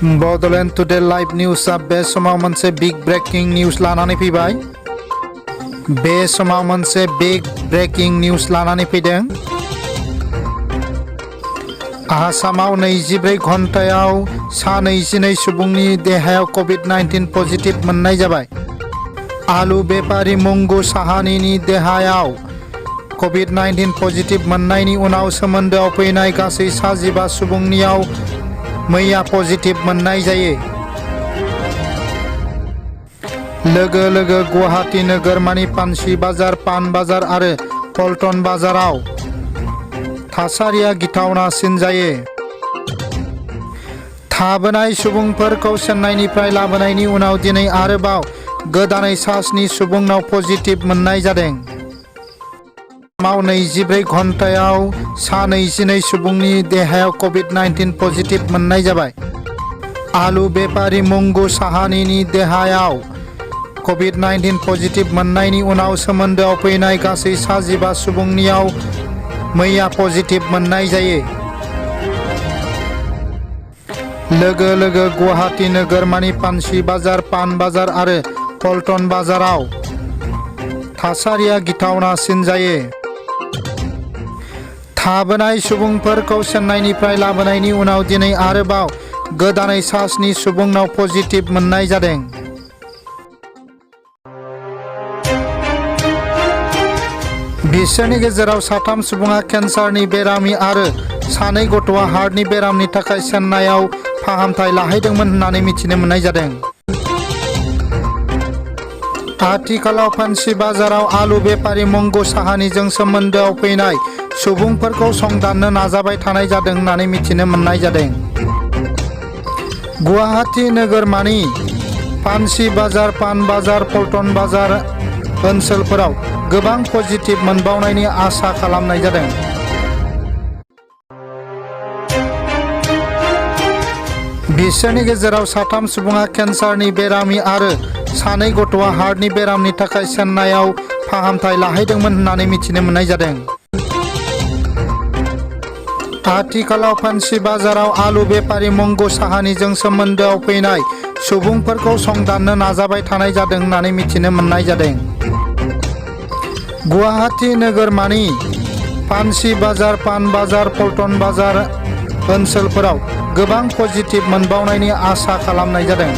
Bodoland today live news बे समाव मोनसे बिग ब्रेकिं निउज लानानै फैबाय। बे समाव मोनसे बिग ब्रेकिं निउज लानानै फैदों। आसामाव 24 घन्टायाव 22 सुबुंनि देहायाव कोविड-19 पजिटिव मोननाय जाबाय। आलु बेपारी मंगु साहानिनि देहायाव कोविड-19 पजिटिव मोननायनि उनाव सोमोन्दोआव फैनाय गासै 15 सुबुंनियाव मैया पजिटिव मोननाय जायो। लोगो लोगो गुवाहाटी नोगोरमानि पानसि बाजार, पान बाजार आरो पल्टन बाजाराव थासारिया गिथावनासिन जायो। थाबोनाय सुबुंफोरखौ चेन्नाइनिफ्राय लाबोनायनि उनाव दिनै आरोबाव गोदानै 7 सुबुंनाव पजिटिभ मोननाय जादों। 24 घन्टायाव 22 सुबुंनि देहायाव कोविड-19 पजिटिव मोननाय जाबाय। आलु बेपारी मंगु साहानिनि देहायाव कोविड-19 पजिटिव मोननायनि उनाव सोमोन्दोआव फैनाय गासै 15 सुबुंनियाव मैया पजिटिव मोननाय जायो। लोगो लोगो गुवाहाटी नोगोरमानि पानसि बाजार, पान बाजार आरो पल्टन बाजाराव थासारिया गिथावनासिन जायो। थाबोनाय सुबुंफोरखौ चेन्नाइनिफ्राय लाबोनायनि उनाव दिनै आरोबाव गोदानै 7 सुबुंनाव पजिटिभ मोननाय जादों। बिसोरनि गेजेराव 3 सुबुङा केन्सारनि बेरामि आरो 2 गथ'आ हार्टनि बेरामनि थाखाय चेन्नाइआव फाहामथाय लाहैदोंमोन होननानै मिथिनो मोननाय जादों। आथिखालाव पानसि बाजाराव आलु बेपारी मंगु साहानिजों सोमोन्दोआव फैनाय सुबुंफोरखौ संदाननो नाजाबाय थानाय जादों होननानै मिथिनो मोननाय जादों। गुवाहाटी नोगोरमानि पानसि बाजार, पान बाजार, पल्टन बाजार ओनसोलफोराव गोबां पजिटिभ मोनबावनायनि आसा खालामनाय जादों। बिसोरनि गेजेराव 3 सुबुङा केन्सारनि बेरामि आरो 2 गथ'आ हार्टनि बेरामनि थाखाय चेन्नाइआव फाहामथाय लाहैदोंमोन होननानै मिथिनो मोननाय जादों। आथिखालाव पानसि बाजाराव आलु बेपारी मंगु साहानिजों सोमोन्दोआव फैनाय सुबुंफोरखौ संदाननो नाजाबाय थानाय जादों होननानै मिथिनो मोननाय जादों। गुवाहाटी नोगोरमानि पानसि बाजार, पान बाजार, पल्टन बाजार ओनसोलफोराव गोबां पजिटिभ मोनबावनायनि आसा खालामनाय जादों।